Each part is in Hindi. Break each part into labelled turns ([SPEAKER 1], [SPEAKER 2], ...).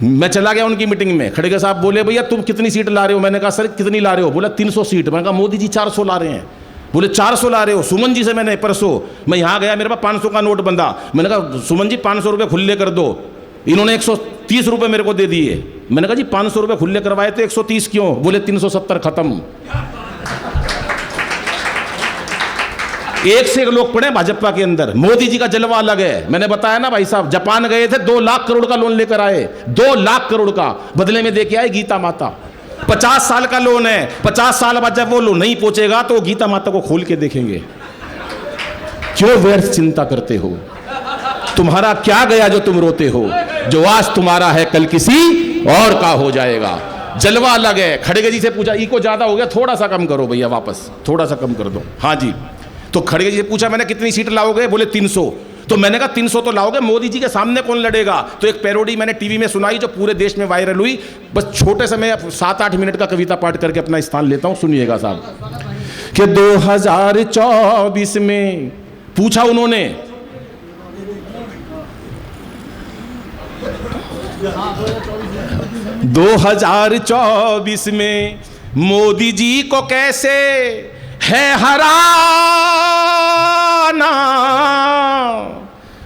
[SPEAKER 1] मैं चला गया उनकी मीटिंग में। खड़गे साहब बोले भैया तुम कितनी सीट ला रहे हो? मैंने कहा सर कितनी ला रहे हो? बोला 300 सीट। मैंने कहा मोदी जी 400 ला रहे हैं। बोले 400 ला रहे हो? सुमन जी से मैंने परसों मैं यहाँ गया, मेरे पास 500 का नोट बंधा। मैंने कहा सुमन जी 500 रुपये खुले कर दो। इन्होंने 130 रुपये मेरे को दे दिए। मैंने कहा जी 500 रुपये खुले करवाए तो 130 क्यों? बोले 370 खत्म। एक से एक लोग पड़े भाजपा के अंदर। मोदी जी का जलवा अलग है। मैंने बताया ना भाई साहब, जापान गए थे, 2 लाख करोड़ का लोन लेकर आए। 2 लाख करोड़ का बदले में दे के आए गीता माता। 50 साल का लोन है। 50 साल बाद जब वो लोन नहीं पहुंचेगा तो गीता माता को खोल के देखेंगे। क्यों व्यर्थ चिंता करते हो? तुम्हारा क्या गया जो तुम रोते हो? जो आज तुम्हारा है कल किसी और का हो जाएगा। जलवा अलग है। खड़गे जी से पूछा इको ज्यादा हो गया, थोड़ा सा कम करो भैया, वापस थोड़ा सा कम कर दो। हाँ जी। तो खड़गे जी से पूछा मैंने कितनी सीट लाओगे? बोले 300। तो मैंने कहा 300 तो लाओगे, मोदी जी के सामने कौन लड़ेगा? तो एक पैरोडी मैंने टीवी में सुनाई जो पूरे देश में वायरल हुई। बस छोटे से मैं 7-8 मिनट का कविता पाठ करके अपना स्थान लेता हूं, सुनिएगा साहब। कि 2024 में पूछा उन्होंने, 2024 में मोदी जी को कैसे है हराना?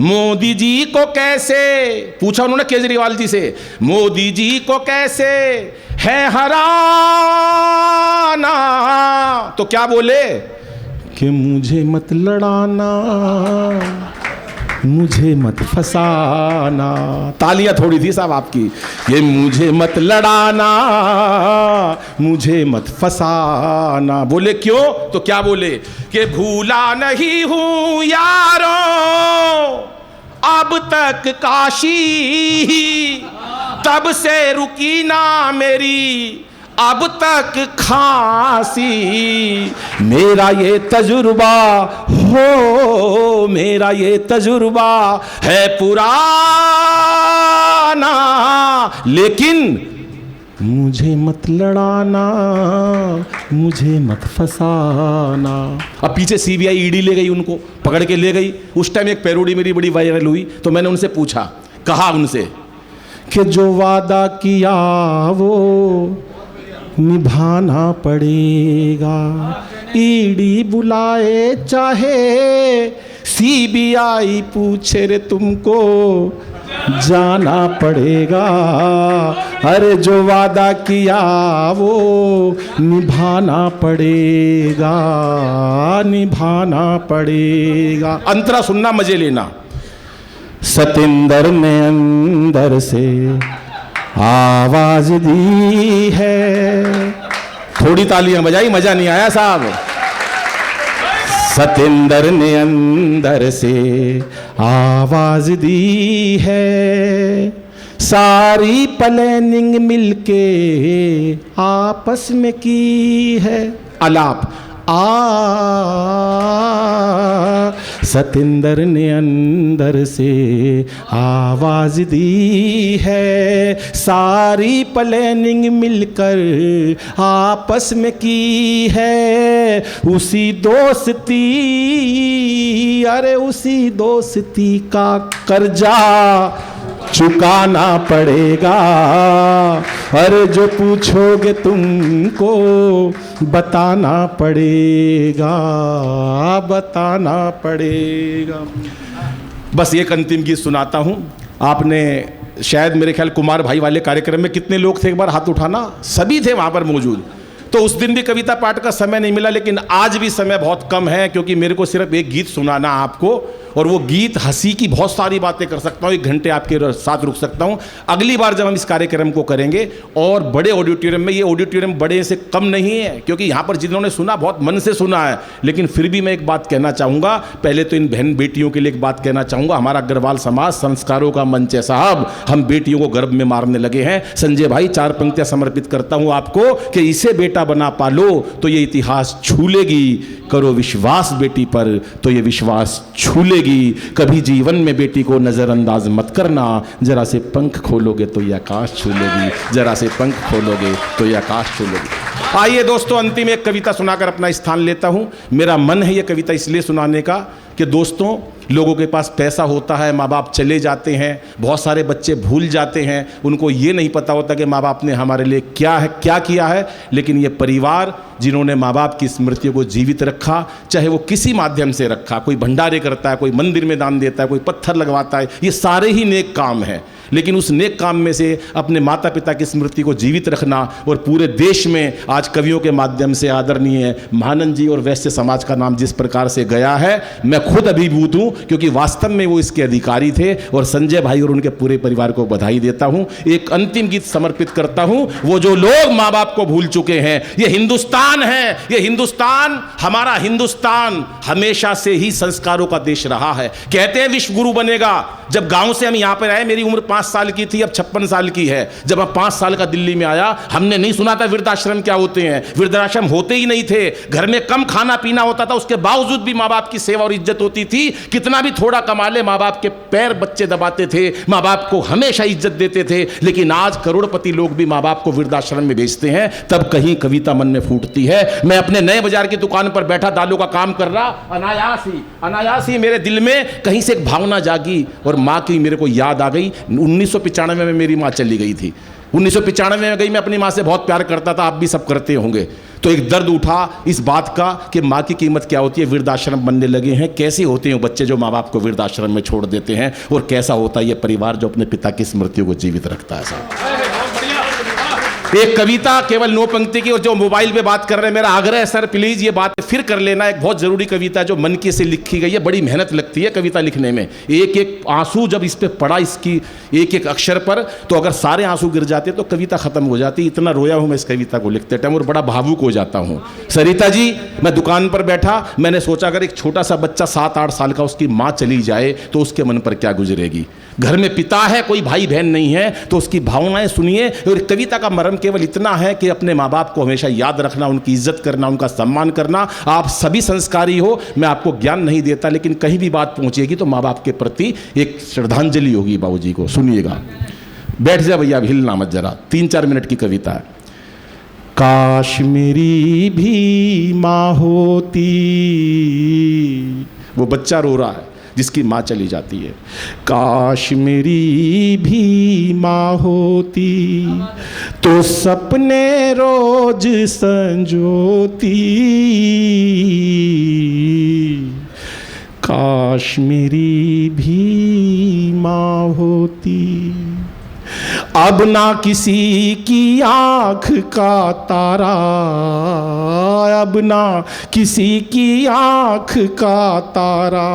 [SPEAKER 1] मोदी जी को कैसे, पूछा उन्होंने केजरीवाल जी से, मोदी जी को कैसे है हराना? तो क्या बोले कि मुझे मत लड़ाना, मुझे मत फसाना। तालियां थोड़ी थी साहब आपकी। ये मुझे मत लड़ाना, मुझे मत फसाना। बोले क्यों? तो क्या बोले कि भूला नहीं हूं यारों अब तक काशी, तब से रुकी ना मेरी अब तक खांसी। मेरा ये तजुर्बा हो, मेरा ये तजुर्बा है पुराना, लेकिन मुझे मत लड़ाना, मुझे मत फसाना। अब पीछे सीबीआई ईडी ले गई, उनको पकड़ के ले गई। उस टाइम एक पैरोडी मेरी बड़ी वायरल हुई, तो मैंने उनसे पूछा, कहा उनसे कि जो वादा किया वो निभाना पड़ेगा। ईडी बुलाए चाहे सीबीआई पूछे रे तुमको जाना पड़ेगा। अरे जो वादा किया वो निभाना पड़ेगा, निभाना पड़ेगा। अंतरा सुनना, मजे लेना। सतेंद्र ने अंदर से आवाज दी है। थोड़ी तालियां बजाई, मजा नहीं आया साहब। सतेंद्र ने अंदर से आवाज दी है, सारी प्लानिंग मिलके आपस में की है। आलाप सतेंद्र ने अंदर से आवाज दी है, सारी प्लानिंग मिलकर आपस में की है। उसी दोस्ती, अरे उसी दोस्ती का कर्जा चुकाना पड़ेगा। अरे जो पूछोगे तुमको बताना पड़ेगा, बताना पड़ेगा। बस एक अंतिम गीत सुनाता हूँ। आपने शायद मेरे ख्याल कुमार भाई वाले कार्यक्रम में कितने लोग थे, एक बार हाथ उठाना। सभी थे वहाँ पर मौजूद। तो उस दिन भी कविता पाठ का समय नहीं मिला, लेकिन आज भी समय बहुत कम है, क्योंकि मेरे को सिर्फ एक गीत सुनाना आपको, और वो गीत हंसी की बहुत सारी बातें कर सकता हूँ, 1 घंटे आपके साथ रुक सकता हूँ। अगली बार जब हम इस कार्यक्रम को करेंगे और बड़े ऑडिटोरियम में, ये ऑडिटोरियम बड़े से कम नहीं है, क्योंकि यहाँ पर जिन्होंने सुना बहुत मन से सुना है, लेकिन फिर भी मैं एक बात कहना चाहूँगा। पहले तो इन बहन बेटियों के लिए एक बात कहना चाहूँगा। हमारा अग्रवाल समाज संस्कारों का मंच है साहब, हम बेटियों को गर्भ में मारने लगे हैं। संजय भाई 4 पंक्तियाँ समर्पित करता हूँ आपको कि इसे बेटा बना पालो तो ये इतिहास छू लेगी, करो विश्वास बेटी पर तो ये विश्वास छू लेगी। कभी जीवन में बेटी को नजरअंदाज मत करना, जरा से पंख खोलोगे तो ये आकाश छू लेगी, जरा से पंख खोलोगे तो ये आकाश छू लेगी। आइए दोस्तों, अंतिम एक कविता सुनाकर अपना स्थान लेता हूं। मेरा मन है ये कविता इसलिए सुनाने का कि दोस्तों लोगों के पास पैसा होता है, माँ बाप चले जाते हैं, बहुत सारे बच्चे भूल जाते हैं, उनको ये नहीं पता होता कि माँ बाप ने हमारे लिए क्या किया है। लेकिन ये परिवार जिन्होंने माँ बाप की स्मृतियों को जीवित रखा, चाहे वो किसी माध्यम से रखा, कोई भंडारे करता है, कोई मंदिर में दान देता है, कोई पत्थर लगवाता है, ये सारे ही नेक काम हैं। लेकिन उस नेक काम में से अपने माता पिता की स्मृति को जीवित रखना, और पूरे देश में आज कवियों के माध्यम से आदरणीय महानंद जी और वैश्य समाज का नाम जिस प्रकार से गया है, मैं खुद अभिभूत हूँ, क्योंकि वास्तव में वो इसके अधिकारी थे। और संजय भाई और उनके पूरे परिवार को बधाई देता हूँ। एक अंतिम गीत समर्पित करता हूँ। वो जो लोग माँ बाप को भूल चुके हैं, ये हिंदुस्तान है, ये हिंदुस्तान, हमारा हिंदुस्तान हमेशा से ही संस्कारों का देश रहा है। कहते हैं विश्व गुरु बनेगा। जब गांव से हम यहाँ पर आए, मेरी उम्र 5 साल की थी, अब 56 साल की है। जब मैं 5 साल का दिल्ली में आया, हमने नहीं सुना था वृद्धाश्रम क्या होते हैं। वृद्धाश्रम होते ही नहीं थे। घर में कम खाना पीना होता था, उसके बावजूद भी माँ बाप की सेवा और इज्जत होती थी। कितना भी थोड़ा कमा ले, माँ बाप के पैर बच्चे दबाते थे, माँ बाप को हमेशा इज्जत देते थे। लेकिन आज करोड़पति लोग भी माँ बाप को वृद्धाश्रम में भेजते हैं, तब कहीं कविता मन में फूटती है। मैं अपने नए बाजार की दुकान पर बैठा दालों का काम कर रहा, अनायास ही मेरे दिल में कहीं से एक भावना जागी और माँ की मेरे को याद आ गई। 1995 में मेरी माँ चली गई थी। 1995 में गई। मैं अपनी माँ से बहुत प्यार करता था, आप भी सब करते होंगे। तो एक दर्द उठा इस बात का कि माँ की कीमत क्या होती है। वृद्धाश्रम बनने लगे हैं, कैसे होते हैं बच्चे जो माँ बाप को वृद्धाश्रम में छोड़ देते हैं, और कैसा होता है ये परिवार जो अपने पिता की स्मृतियों को जीवित रखता है। साहब एक कविता केवल 9 पंक्ति की, और जो मोबाइल पे बात कर रहे हैं, मेरा आग्रह है सर प्लीज ये बात फिर कर लेना। एक बहुत जरूरी कविता जो मन की से लिखी गई है, बड़ी मेहनत लगती है कविता लिखने में। एक एक आंसू जब इस पे पड़ा, इसकी एक एक अक्षर पर, तो अगर सारे आंसू गिर जाते तो कविता खत्म हो जाती। इतना रोया हूं मैं इस कविता को लिखते टाइम, और बड़ा भावुक हो जाता हूं। सरिता जी, मैं दुकान पर बैठा, मैंने सोचा अगर एक छोटा सा बच्चा 7-8 साल का, उसकी माँ चली जाए तो उसके मन पर क्या गुजरेगी। घर में पिता है, कोई भाई बहन नहीं है, तो उसकी भावनाएं सुनिए। और कविता का मर्म केवल इतना है कि अपने माँ बाप को हमेशा याद रखना, उनकी इज्जत करना, उनका सम्मान करना। आप सभी संस्कारी हो, मैं आपको ज्ञान नहीं देता, लेकिन कहीं भी बात पहुंचेगी तो माँ बाप के प्रति एक श्रद्धांजलि होगी बाबूजी को। सुनिएगा, बैठ जा भैया, हिलना मत जरा। 3-4 मिनट की कविता है। काश मेरी भी माँ होती, वो बच्चा रो रहा है जिसकी माँ चली जाती है। काश मेरी भी माँ होती तो सपने रोज संजोती। काश मेरी भी माँ होती। अब ना किसी की आँख का तारा, अब ना किसी की आँख का तारा,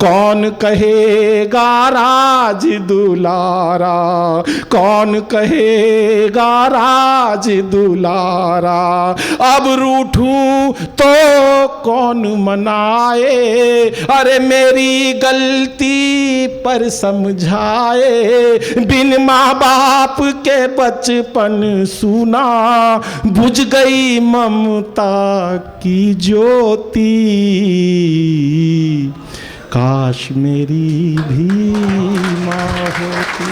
[SPEAKER 1] कौन कहेगा राज दुलारा, कौन कहेगा राज दुलारा। अब रूठूं तो कौन मनाए, अरे मेरी गलती पर समझाए। बिन माँ बाप के बचपन सुना, बुझ गई ममता की ज्योति। काश मेरी भी माँ होती।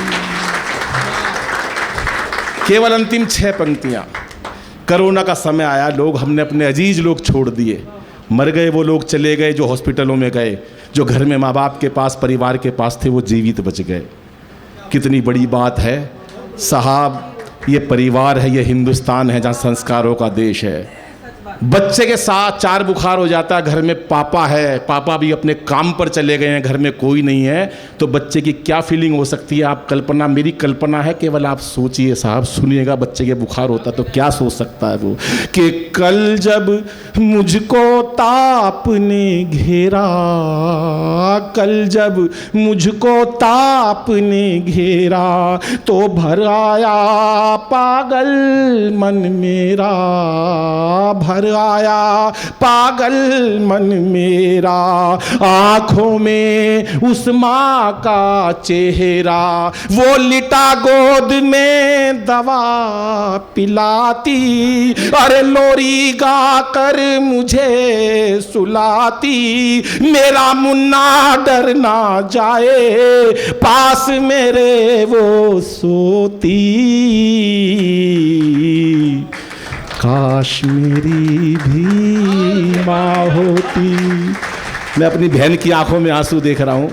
[SPEAKER 1] केवल अंतिम 6 पंक्तियां। कोरोना का समय आया, लोग, हमने अपने अजीज लोग छोड़ दिए, मर गए वो लोग, चले गए जो हॉस्पिटलों में गए, जो घर में माँ बाप के पास, परिवार के पास थे, वो जीवित बच गए। कितनी बड़ी बात है साहब, ये परिवार है, ये हिंदुस्तान है जहाँ संस्कारों का देश है। बच्चे के साथ 4 बुखार हो जाता है, घर में पापा है, पापा भी अपने काम पर चले गए हैं, घर में कोई नहीं है, तो बच्चे की क्या फीलिंग हो सकती है। आप कल्पना, मेरी कल्पना है, केवल आप सोचिए साहब, सुनिएगा। बच्चे के बुखार होता तो क्या सोच सकता है वो, कि कल जब मुझको ताप ने घेरा, कल जब मुझको ताप ने घेरा, तो भर आया पागल मन मेरा, भर आया पागल मन मेरा। आंखों में उस माँ का चेहरा, वो लिटा गोद में दवा पिलाती, अरे लोरी गा कर मुझे सुलाती। मेरा मुन्ना डर ना जाए, पास मेरे वो सोती। काश मेरी भी माँ होती। मैं अपनी बहन की आंखों में आंसू देख रहा हूँ,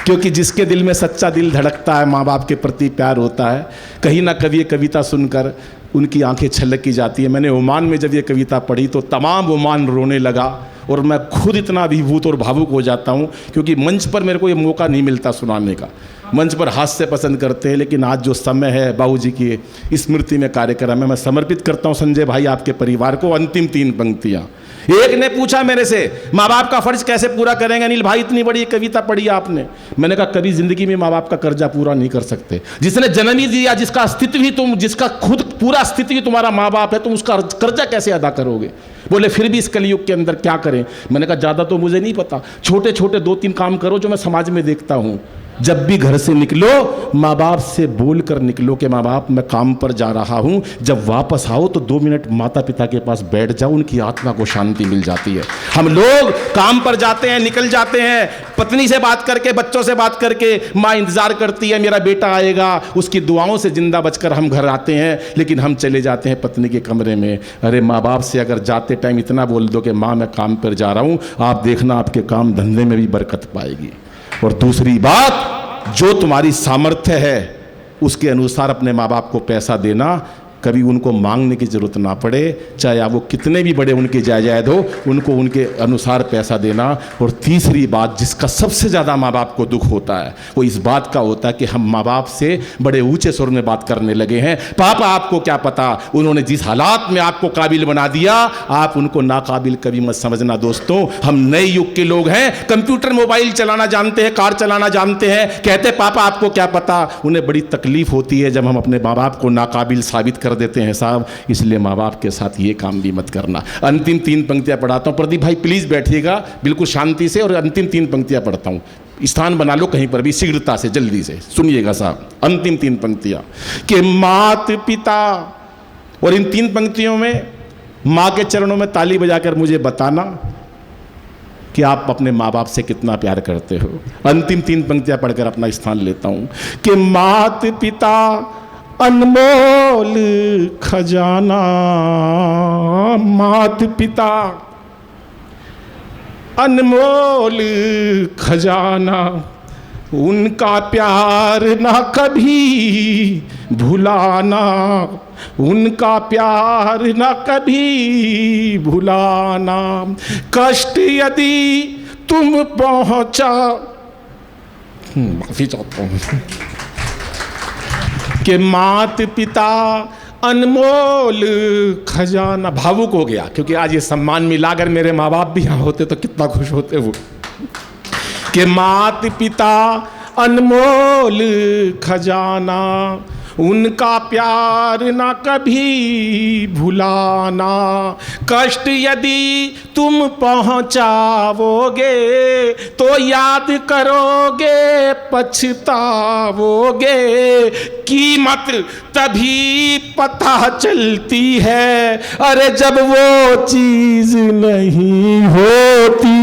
[SPEAKER 1] क्योंकि जिसके दिल में सच्चा दिल धड़कता है, माँ बाप के प्रति प्यार होता है, कहीं ना कभी ये कविता सुनकर उनकी आंखें छलक की जाती है। मैंने ओमान में जब ये कविता पढ़ी तो तमाम ओमान रोने लगा, और मैं खुद इतना अभिभूत और भावुक हो जाता हूँ, क्योंकि मंच पर मेरे को ये मौका नहीं मिलता सुनाने का। मंच पर हास्य पसंद करते हैं, लेकिन आज जो समय है बाबूजी की स्मृति में कार्यक्रम है, मैं समर्पित करता हूँ संजय भाई आपके परिवार को अंतिम 3 पंक्तियाँ। एक ने पूछा मेरे से, माँ बाप का फर्ज कैसे पूरा करेंगे अनिल भाई, इतनी बड़ी कविता पढ़ी आपने। मैंने कहा कभी जिंदगी में माँ बाप का कर्जा पूरा नहीं कर सकते। जिसने जन्म ही दिया, जिसका अस्तित्व ही तुम, जिसका खुद पूरा अस्तित्व ही तुम्हारा माँ बाप है, तुम उसका कर्जा कैसे अदा करोगे? बोले फिर भी इस कलयुग के अंदर क्या करें? मैंने कहा ज़्यादा तो मुझे नहीं पता, छोटे छोटे 2-3 काम करो जो मैं समाज में देखता हूँ। जब भी घर से निकलो माँ बाप से बोल कर निकलो कि माँ बाप मैं काम पर जा रहा हूँ, जब वापस आओ तो 2 मिनट माता पिता के पास बैठ जाओ, उनकी आत्मा को शांति मिल जाती है। हम लोग काम पर जाते हैं, निकल जाते हैं, पत्नी से बात करके, बच्चों से बात करके, माँ इंतजार करती है मेरा बेटा आएगा, उसकी दुआओं से जिंदा बचकर हम घर आते हैं, लेकिन हम चले जाते हैं पत्नी के कमरे में। अरे माँ बाप से अगर जाते टाइम इतना बोल दो कि माँ मैं काम पर जा रहा हूँ, आप देखना आपके काम धंधे में भी बरकत पाएगी। और दूसरी बात, जो तुम्हारी सामर्थ्य है उसके अनुसार अपने माँ बाप को पैसा देना, कभी उनको मांगने की ज़रूरत ना पड़े, चाहे वो कितने भी बड़े उनके जायदाद हो, उनको उनके अनुसार पैसा देना। और तीसरी बात, जिसका सबसे ज़्यादा माँ बाप को दुख होता है, वो इस बात का होता है कि हम माँ बाप से बड़े ऊंचे स्वर में बात करने लगे हैं। पापा आपको क्या पता, उन्होंने जिस हालात में आपको काबिल बना दिया, आप उनको नाकाबिल कभी मत समझना। दोस्तों, हम नए युग के लोग हैं, कंप्यूटर मोबाइल चलाना जानते हैं, कार चलाना जानते हैं, कहते पापा आपको क्या पता। उन्हें बड़ी तकलीफ होती है जब हम अपने माँ बाप को नाकाबिल साबित कर देते हैं साहब। इसलिए माँ बाप के साथ ये काम भी मत करना। अंतिम 3 पंक्तियां पढ़ाता हूं, प्रदीप भाई प्लीज बैठिएगा बिल्कुल शांति से, और अंतिम 3 पंक्तियां पढ़ता हूं। स्थान बना लो कहीं पर भी, शीघ्रता से, जल्दी से सुनिएगा साहब। अंतिम 3 पंक्तियां कि मात पिता, और इन 3 पंक्तियों में माँ के चरणों में ताली बजाकर मुझे बताना कि आप अपने माँ बाप से कितना प्यार करते हो। अंतिम 3 पंक्तियां पढ़कर अपना स्थान लेता हूं कि मात पिता अनमोल खजाना, मात पिता अनमोल खजाना, उनका प्यार ना कभी भुलाना, उनका प्यार ना कभी भुलाना। कष्ट यदि तुम पहुंचा, माफी चाहता हूं कि मात पिता अनमोल खजाना। भावुक हो गया क्योंकि आज ये सम्मान मिला, अगर मेरे माँ बाप भी यहाँ होते तो कितना खुश होते वो। कि मात पिता अनमोल खजाना, उनका प्यार ना कभी भुलाना। कष्ट यदि तुम पहुँचाओगे तो याद करोगे, पछताओगे। कीमत तभी पता चलती है, अरे जब वो चीज नहीं होती।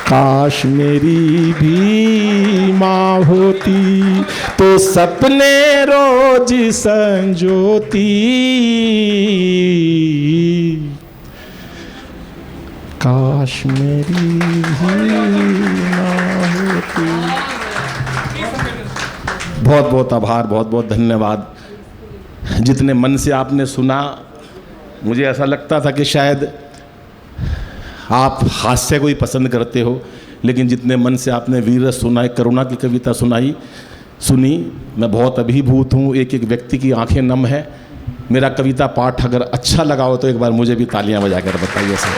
[SPEAKER 1] काश मेरी भी माँ होती तो सपने रोज संजोती। काश मेरी भी माँ होती। बहुत बहुत आभार, बहुत बहुत धन्यवाद। जितने मन से आपने सुना, मुझे ऐसा लगता था कि शायद आप हास्य को ही पसंद करते हो, लेकिन जितने मन से आपने वीर सुनाई, करुणा की कविता सुनी, मैं बहुत अभिभूत हूँ। एक एक व्यक्ति की आंखें नम है। मेरा कविता पाठ अगर अच्छा लगा हो तो एक बार मुझे भी तालियां बजाकर बताइए सर।